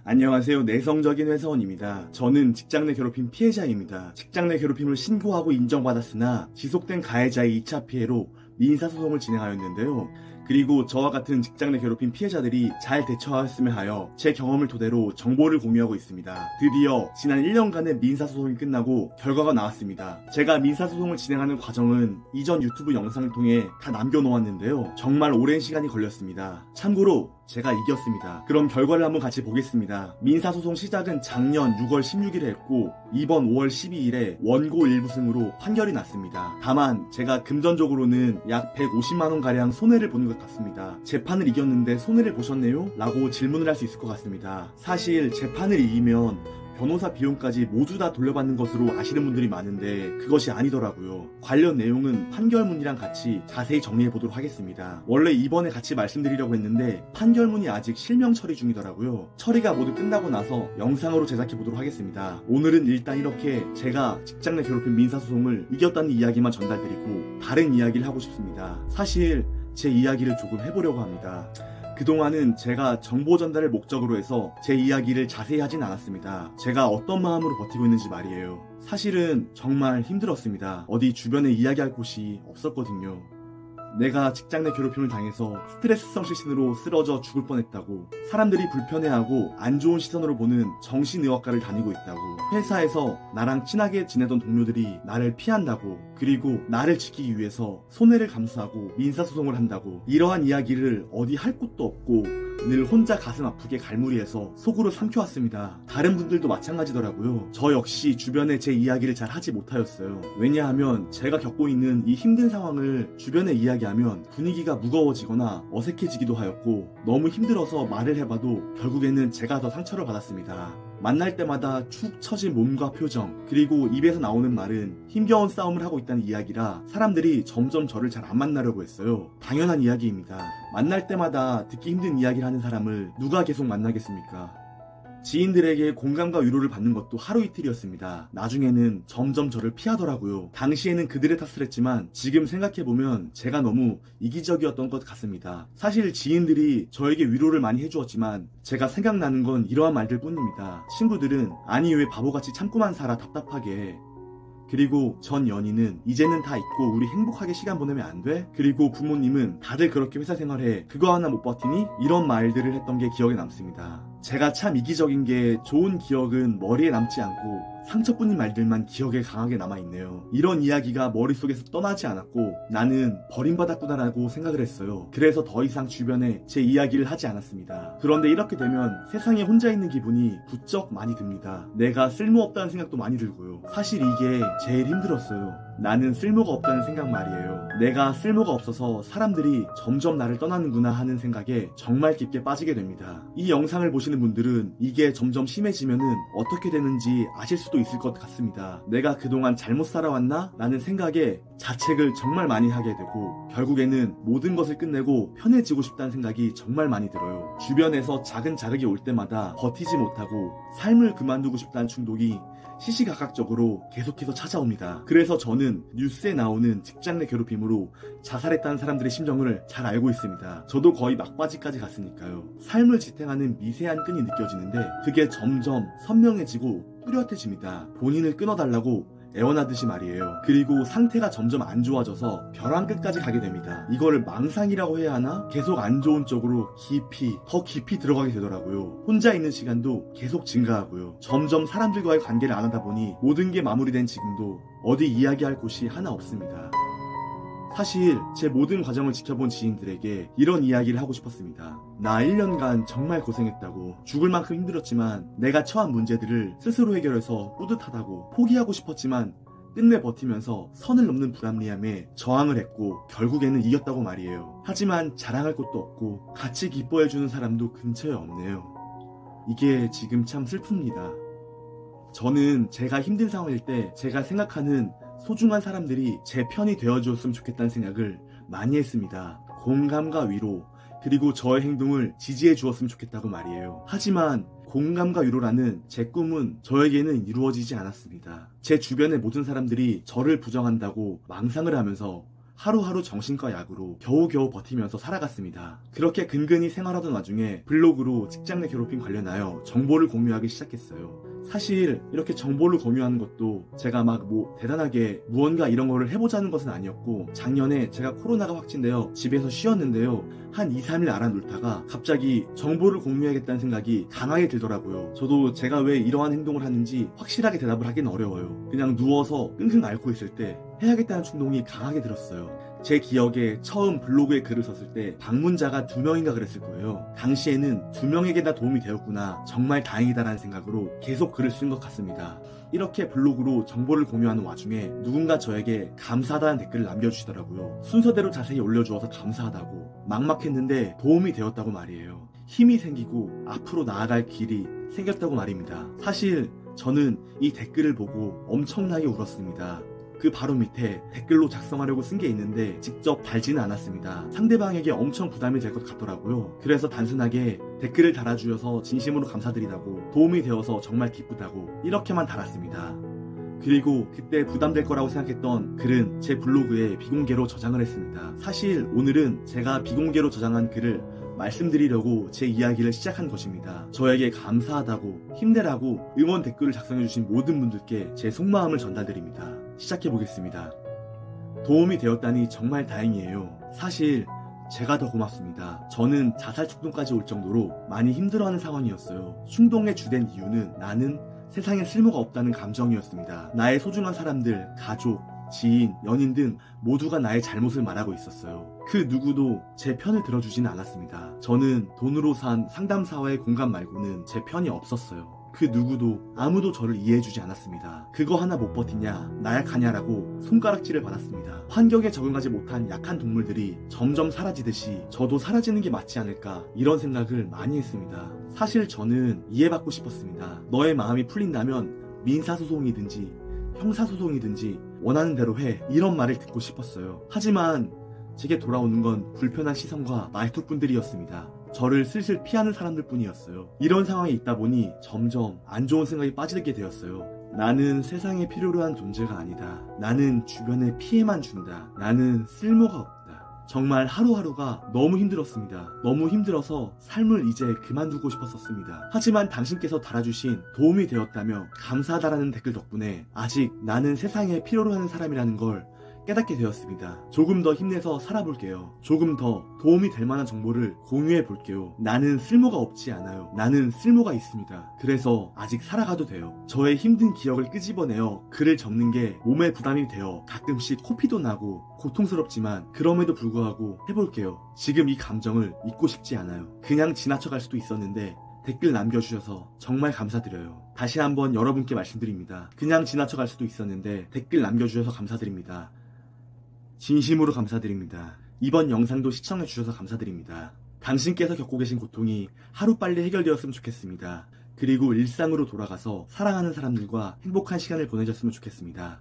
안녕하세요. 내성적인 회사원입니다. 저는 직장 내 괴롭힘 피해자입니다. 직장 내 괴롭힘을 신고하고 인정받았으나 지속된 가해자의 2차 피해로 민사소송을 진행하였는데요. 그리고 저와 같은 직장 내 괴롭힘 피해자들이 잘 대처하였음에 하여 제 경험을 토대로 정보를 공유하고 있습니다. 드디어 지난 1년간의 민사소송이 끝나고 결과가 나왔습니다. 제가 민사소송을 진행하는 과정은 이전 유튜브 영상을 통해 다 남겨놓았는데요. 정말 오랜 시간이 걸렸습니다. 참고로 제가 이겼습니다. 그럼 결과를 한번 같이 보겠습니다. 민사소송 시작은 작년 6월 16일에 했고 이번 5월 12일에 원고 1부승으로 판결이 났습니다. 다만 제가 금전적으로는 약 150만원가량 손해를 보는 것 같습니다. 재판을 이겼는데 손해를 보셨네요? 라고 질문을 할 수 있을 것 같습니다. 사실 재판을 이기면 변호사 비용까지 모두 다 돌려받는 것으로 아시는 분들이 많은데 그것이 아니더라고요. 관련 내용은 판결문이랑 같이 자세히 정리해보도록 하겠습니다. 원래 이번에 같이 말씀드리려고 했는데 판결문이 아직 실명 처리 중이더라고요. 처리가 모두 끝나고 나서 영상으로 제작해보도록 하겠습니다. 오늘은 일단 이렇게 제가 직장 내 괴롭힘 민사소송을 이겼다는 이야기만 전달드리고 다른 이야기를 하고 싶습니다. 사실 제 이야기를 조금 해보려고 합니다. 그동안은 제가 정보 전달을 목적으로 해서 제 이야기를 자세히 하진 않았습니다. 제가 어떤 마음으로 버티고 있는지 말이에요. 사실은 정말 힘들었습니다. 어디 주변에 이야기할 곳이 없었거든요. 내가 직장 내 괴롭힘을 당해서 스트레스성 실신으로 쓰러져 죽을 뻔했다고, 사람들이 불편해하고 안 좋은 시선으로 보는 정신의학과를 다니고 있다고, 회사에서 나랑 친하게 지내던 동료들이 나를 피한다고, 그리고 나를 지키기 위해서 손해를 감수하고 민사소송을 한다고, 이러한 이야기를 어디 할 곳도 없고 늘 혼자 가슴 아프게 갈무리해서 속으로 삼켜왔습니다. 다른 분들도 마찬가지더라고요. 저 역시 주변에 제 이야기를 잘 하지 못하였어요. 왜냐하면 제가 겪고 있는 이 힘든 상황을 주변에 이야기하면 분위기가 무거워지거나 어색해지기도 하였고 너무 힘들어서 말을 해봐도 결국에는 제가 더 상처를 받았습니다. 만날 때마다 축 처진 몸과 표정, 그리고 입에서 나오는 말은 힘겨운 싸움을 하고 있다는 이야기라 사람들이 점점 저를 잘 안 만나려고 했어요. 당연한 이야기입니다. 만날 때마다 듣기 힘든 이야기를 하는 사람을 누가 계속 만나겠습니까? 지인들에게 공감과 위로를 받는 것도 하루 이틀이었습니다. 나중에는 점점 저를 피하더라고요. 당시에는 그들의 탓을 했지만 지금 생각해보면 제가 너무 이기적이었던 것 같습니다. 사실 지인들이 저에게 위로를 많이 해주었지만 제가 생각나는 건 이러한 말들 뿐입니다. 친구들은 아니 왜 바보같이 참고만 살아 답답하게, 그리고 전 연인은 이제는 다 잊고 우리 행복하게 시간 보내면 안 돼? 그리고 부모님은 다들 그렇게 회사 생활해, 그거 하나 못 버티니? 이런 말들을 했던 게 기억에 남습니다. 제가 참 이기적인 게 좋은 기억은 머리에 남지 않고 상처뿐인 말들만 기억에 강하게 남아있네요. 이런 이야기가 머릿속에서 떠나지 않았고 나는 버림받았구나라고 생각을 했어요. 그래서 더 이상 주변에 제 이야기를 하지 않았습니다. 그런데 이렇게 되면 세상에 혼자 있는 기분이 부쩍 많이 듭니다. 내가 쓸모없다는 생각도 많이 들고요. 사실 이게 제일 힘들었어요. 나는 쓸모가 없다는 생각 말이에요. 내가 쓸모가 없어서 사람들이 점점 나를 떠나는구나 하는 생각에 정말 깊게 빠지게 됩니다. 이 영상을 보시는 분들은 이게 점점 심해지면은 어떻게 되는지 아실 수도 있을 것 같습니다. 내가 그동안 잘못 살아왔나? 라는 생각에 자책을 정말 많이 하게 되고 결국에는 모든 것을 끝내고 편해지고 싶다는 생각이 정말 많이 들어요. 주변에서 작은 자극이 올 때마다 버티지 못하고 삶을 그만두고 싶다는 충동이 시시각각적으로 계속해서 찾아옵니다. 그래서 저는 뉴스에 나오는 직장 내 괴롭힘으로 자살했다는 사람들의 심정을 잘 알고 있습니다. 저도 거의 막바지까지 갔으니까요. 삶을 지탱하는 미세한 끈이 느껴지는데 그게 점점 선명해지고 뚜렷해집니다. 본인을 끊어달라고 애원하듯이 말이에요. 그리고 상태가 점점 안 좋아져서 벼랑 끝까지 가게 됩니다. 이거를 망상이라고 해야 하나? 계속 안 좋은 쪽으로 더 깊이 들어가게 되더라고요. 혼자 있는 시간도 계속 증가하고요. 점점 사람들과의 관계를 안 하다 보니 모든 게 마무리된 지금도 어디 이야기할 곳이 하나 없습니다. 사실 제 모든 과정을 지켜본 지인들에게 이런 이야기를 하고 싶었습니다. 나 1년간 정말 고생했다고, 죽을 만큼 힘들었지만 내가 처한 문제들을 스스로 해결해서 뿌듯하다고, 포기하고 싶었지만 끝내 버티면서 선을 넘는 불합리함에 저항을 했고 결국에는 이겼다고 말이에요. 하지만 자랑할 곳도 없고 같이 기뻐해주는 사람도 근처에 없네요. 이게 지금 참 슬픕니다. 저는 제가 힘든 상황일 때 제가 생각하는 소중한 사람들이 제 편이 되어주었으면 좋겠다는 생각을 많이 했습니다. 공감과 위로, 그리고 저의 행동을 지지해 주었으면 좋겠다고 말이에요. 하지만 공감과 위로라는 제 꿈은 저에게는 이루어지지 않았습니다. 제 주변의 모든 사람들이 저를 부정한다고 망상을 하면서 하루하루 정신과 약으로 겨우겨우 버티면서 살아갔습니다. 그렇게 근근히 생활하던 와중에 블로그로 직장 내 괴롭힘 관련하여 정보를 공유하기 시작했어요. 사실 이렇게 정보를 공유하는 것도 제가 막 대단하게 무언가 이런 거를 해보자는 것은 아니었고, 작년에 제가 코로나가 확진되어 집에서 쉬었는데요. 한 2, 3일 알아놓다가 갑자기 정보를 공유해야겠다는 생각이 강하게 들더라고요. 저도 제가 왜 이러한 행동을 하는지 확실하게 대답을 하기는 어려워요. 그냥 누워서 끙끙 앓고 있을 때 해야겠다는 충동이 강하게 들었어요. 제 기억에 처음 블로그에 글을 썼을 때 방문자가 2명인가 그랬을 거예요. 당시에는 2명에게 다 도움이 되었구나, 정말 다행이다라는 생각으로 계속 글을 쓴 것 같습니다. 이렇게 블로그로 정보를 공유하는 와중에 누군가 저에게 감사하다는 댓글을 남겨주시더라고요. 순서대로 자세히 올려주어서 감사하다고, 막막했는데 도움이 되었다고 말이에요. 힘이 생기고 앞으로 나아갈 길이 생겼다고 말입니다. 사실 저는 이 댓글을 보고 엄청나게 울었습니다. 그 바로 밑에 댓글로 작성하려고 쓴 게 있는데 직접 달지는 않았습니다. 상대방에게 엄청 부담이 될 것 같더라고요. 그래서 단순하게 댓글을 달아주셔서 진심으로 감사드리다고, 도움이 되어서 정말 기쁘다고, 이렇게만 달았습니다. 그리고 그때 부담될 거라고 생각했던 글은 제 블로그에 비공개로 저장을 했습니다. 사실 오늘은 제가 비공개로 저장한 글을 말씀드리려고 제 이야기를 시작한 것입니다. 저에게 감사하다고, 힘내라고 응원 댓글을 작성해주신 모든 분들께 제 속마음을 전달드립니다. 시작해보겠습니다. 도움이 되었다니 정말 다행이에요. 사실 제가 더 고맙습니다. 저는 자살 충동까지 올 정도로 많이 힘들어하는 상황이었어요. 충동의 주된 이유는 나는 세상에 쓸모가 없다는 감정이었습니다. 나의 소중한 사람들, 가족, 지인, 연인 등 모두가 나의 잘못을 말하고 있었어요. 그 누구도 제 편을 들어주지는 않았습니다. 저는 돈으로 산 상담사와의 공감 말고는 제 편이 없었어요. 그 누구도, 아무도 저를 이해해주지 않았습니다. 그거 하나 못 버티냐, 나약하냐라고 손가락질을 받았습니다. 환경에 적응하지 못한 약한 동물들이 점점 사라지듯이 저도 사라지는 게 맞지 않을까, 이런 생각을 많이 했습니다. 사실 저는 이해받고 싶었습니다. 너의 마음이 풀린다면 민사소송이든지 형사소송이든지 원하는 대로 해, 이런 말을 듣고 싶었어요. 하지만 제게 돌아오는 건 불편한 시선과 말투뿐들이었습니다. 저를 슬슬 피하는 사람들 뿐이었어요. 이런 상황에 있다 보니 점점 안 좋은 생각이 빠지게 되었어요. 나는 세상에 필요로 한 존재가 아니다. 나는 주변에 피해만 준다. 나는 쓸모가 없다. 정말 하루하루가 너무 힘들었습니다. 너무 힘들어서 삶을 이제 그만두고 싶었었습니다. 하지만 당신께서 달아주신 도움이 되었다며 감사하다라는 댓글 덕분에 아직 나는 세상에 필요로 하는 사람이라는 걸 깨닫게 되었습니다. 조금 더 힘내서 살아볼게요. 조금 더 도움이 될 만한 정보를 공유해 볼게요. 나는 쓸모가 없지 않아요. 나는 쓸모가 있습니다. 그래서 아직 살아가도 돼요. 저의 힘든 기억을 끄집어내어 글을 적는 게 몸에 부담이 되어 가끔씩 코피도 나고 고통스럽지만 그럼에도 불구하고 해볼게요. 지금 이 감정을 잊고 싶지 않아요. 그냥 지나쳐갈 수도 있었는데 댓글 남겨주셔서 정말 감사드려요. 다시 한번 여러분께 말씀드립니다. 그냥 지나쳐갈 수도 있었는데 댓글 남겨주셔서 감사드립니다. 진심으로 감사드립니다. 이번 영상도 시청해주셔서 감사드립니다. 당신께서 겪고 계신 고통이 하루빨리 해결되었으면 좋겠습니다. 그리고 일상으로 돌아가서 사랑하는 사람들과 행복한 시간을 보내셨으면 좋겠습니다.